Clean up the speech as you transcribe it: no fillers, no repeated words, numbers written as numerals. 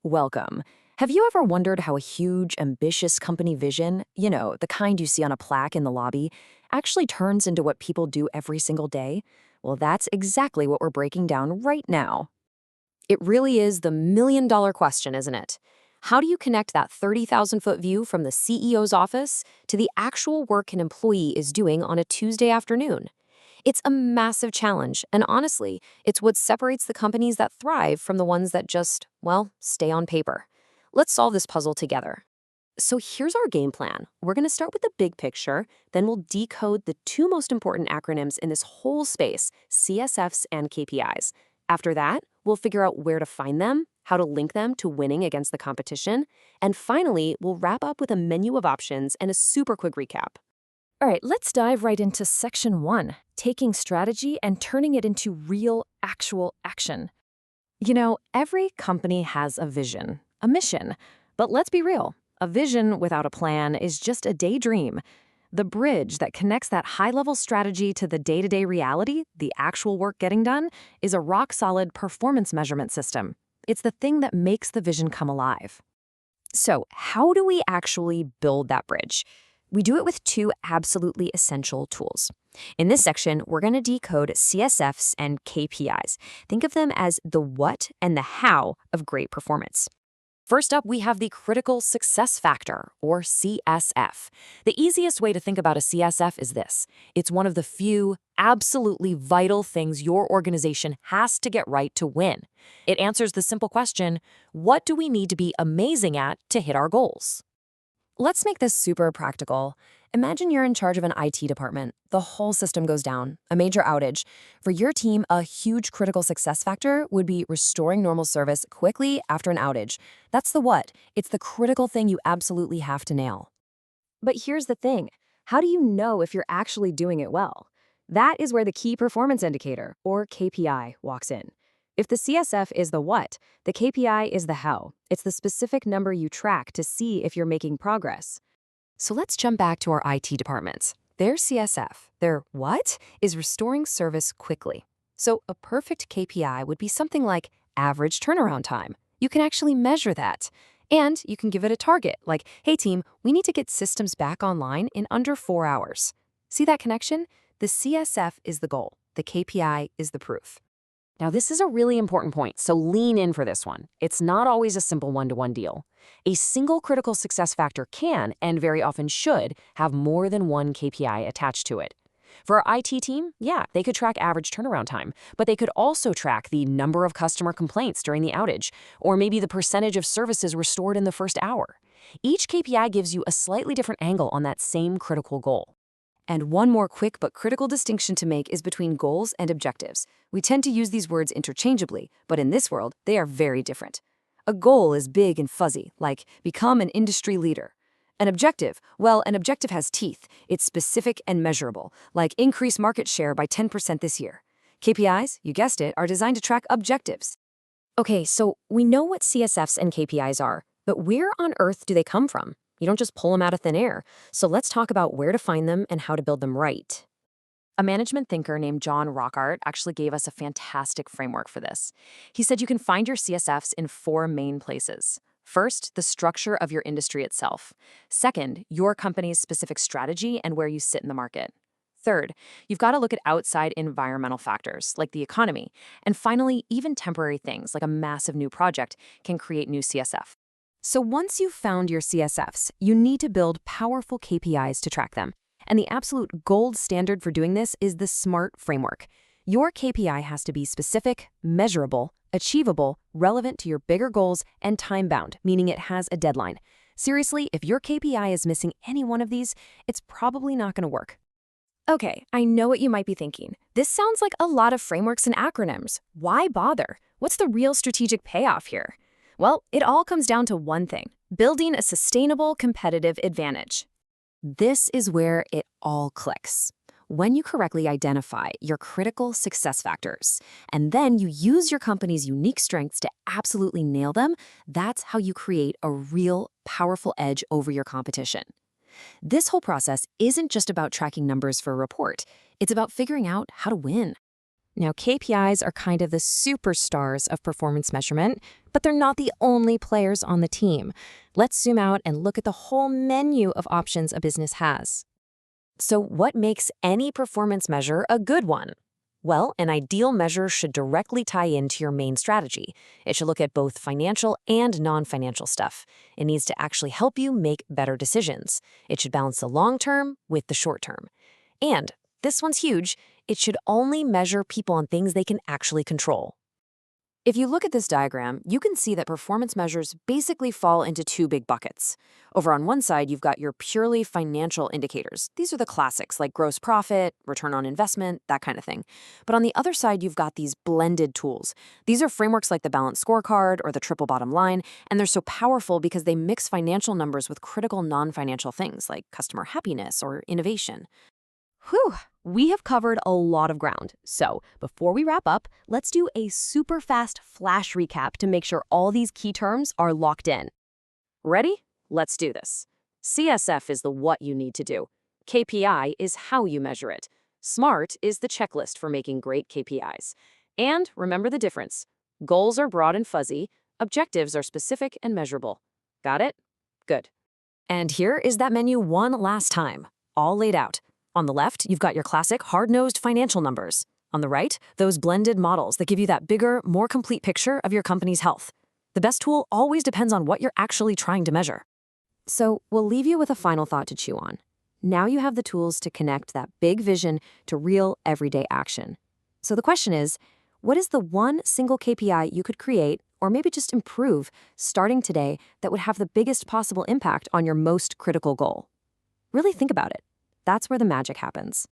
Welcome. Have you ever wondered how a huge, ambitious company vision, the kind you see on a plaque in the lobby, actually turns into what people do every single day? Well, that's exactly what we're breaking down right now. It really is the million-dollar question, isn't it? How do you connect that 30,000-foot view from the CEO's office to the actual work an employee is doing on a Tuesday afternoon? It's a massive challenge, and honestly, it's what separates the companies that thrive from the ones that just, well, stay on paper. Let's solve this puzzle together. So here's our game plan. We're going to start with the big picture, then we'll decode the two most important acronyms in this whole space, CSFs and KPIs. After that, we'll figure out where to find them, how to link them to winning against the competition, and finally, we'll wrap up with a menu of options and a super quick recap. All right, let's dive right into section 1, taking strategy and turning it into real, actual action. Every company has a vision, a mission. But let's be real, a vision without a plan is just a daydream. The bridge that connects that high-level strategy to the day-to-day reality, the actual work getting done, is a rock-solid performance measurement system. It's the thing that makes the vision come alive. So, how do we actually build that bridge? We do it with two absolutely essential tools. In this section, we're going to decode CSFs and KPIs. Think of them as the what and the how of great performance. First up, we have the critical success factor, or CSF. The easiest way to think about a CSF is this. It's one of the few, absolutely vital things your organization has to get right to win. It answers the simple question, what do we need to be amazing at to hit our goals? Let's make this super practical. Imagine you're in charge of an IT department. The whole system goes down, a major outage. For your team, a huge critical success factor would be restoring normal service quickly after an outage. That's the what. It's the critical thing you absolutely have to nail. But here's the thing. How do you know if you're actually doing it well? That is where the key performance indicator, or KPI, walks in. If the CSF is the what, the KPI is the how. It's the specific number you track to see if you're making progress. So let's jump back to our IT departments. Their CSF, their what, is restoring service quickly. So a perfect KPI would be something like average turnaround time. You can actually measure that. And you can give it a target, like, hey team, we need to get systems back online in under 4 hours. See that connection? The CSF is the goal. The KPI is the proof. Now, this is a really important point, so lean in for this one. It's not always a simple one-to-one deal. A single critical success factor can, and very often should, have more than one KPI attached to it. For our IT team, yeah, they could track average turnaround time, but they could also track the number of customer complaints during the outage, or maybe the percentage of services restored in the first hour. Each KPI gives you a slightly different angle on that same critical goal. And one more quick but critical distinction to make is between goals and objectives. We tend to use these words interchangeably, but in this world, they are very different. A goal is big and fuzzy, like become an industry leader. An objective, well, an objective has teeth. It's specific and measurable, like increase market share by 10% this year. KPIs, you guessed it, are designed to track objectives. Okay, so we know what CSFs and KPIs are, but where on earth do they come from? You don't just pull them out of thin air. So let's talk about where to find them and how to build them right. A management thinker named John Rockart actually gave us a fantastic framework for this. He said you can find your CSFs in 4 main places. First, the structure of your industry itself. Second, your company's specific strategy and where you sit in the market. Third, you've got to look at outside environmental factors like the economy. And finally, even temporary things like a massive new project can create new CSF. So once you've found your CSFs, you need to build powerful KPIs to track them. And the absolute gold standard for doing this is the SMART framework. Your KPI has to be specific, measurable, achievable, relevant to your bigger goals, and time-bound, meaning it has a deadline. Seriously, if your KPI is missing any one of these, it's probably not going to work. Okay, I know what you might be thinking. This sounds like a lot of frameworks and acronyms. Why bother? What's the real strategic payoff here? Well, it all comes down to one thing, building a sustainable competitive advantage. This is where it all clicks. When you correctly identify your critical success factors, and then you use your company's unique strengths to absolutely nail them, that's how you create a real, powerful edge over your competition. This whole process isn't just about tracking numbers for a report. It's about figuring out how to win. Now, KPIs are kind of the superstars of performance measurement, but they're not the only players on the team. Let's zoom out and look at the whole menu of options a business has. So, what makes any performance measure a good one? Well, an ideal measure should directly tie into your main strategy. It should look at both financial and non-financial stuff. It needs to actually help you make better decisions. It should balance the long term with the short term. And this one's huge. It should only measure people on things they can actually control. If you look at this diagram, you can see that performance measures basically fall into two big buckets. Over on one side, you've got your purely financial indicators. These are the classics like gross profit, return on investment, that kind of thing. But on the other side, you've got these blended tools. These are frameworks like the balanced scorecard or the triple bottom line, and they're so powerful because they mix financial numbers with critical non-financial things like customer happiness or innovation. Whew, we have covered a lot of ground. So before we wrap up, let's do a super fast flash recap to make sure all these key terms are locked in. Ready? Let's do this. CSF is the what you need to do. KPI is how you measure it. SMART is the checklist for making great KPIs. And remember the difference. Goals are broad and fuzzy. Objectives are specific and measurable. Got it? Good. And here is that menu one last time, all laid out. On the left, you've got your classic hard-nosed financial numbers. On the right, those blended models that give you that bigger, more complete picture of your company's health. The best tool always depends on what you're actually trying to measure. So we'll leave you with a final thought to chew on. Now you have the tools to connect that big vision to real, everyday action. So the question is, what is the one single KPI you could create, or maybe just improve, starting today that would have the biggest possible impact on your most critical goal? Really think about it. That's where the magic happens.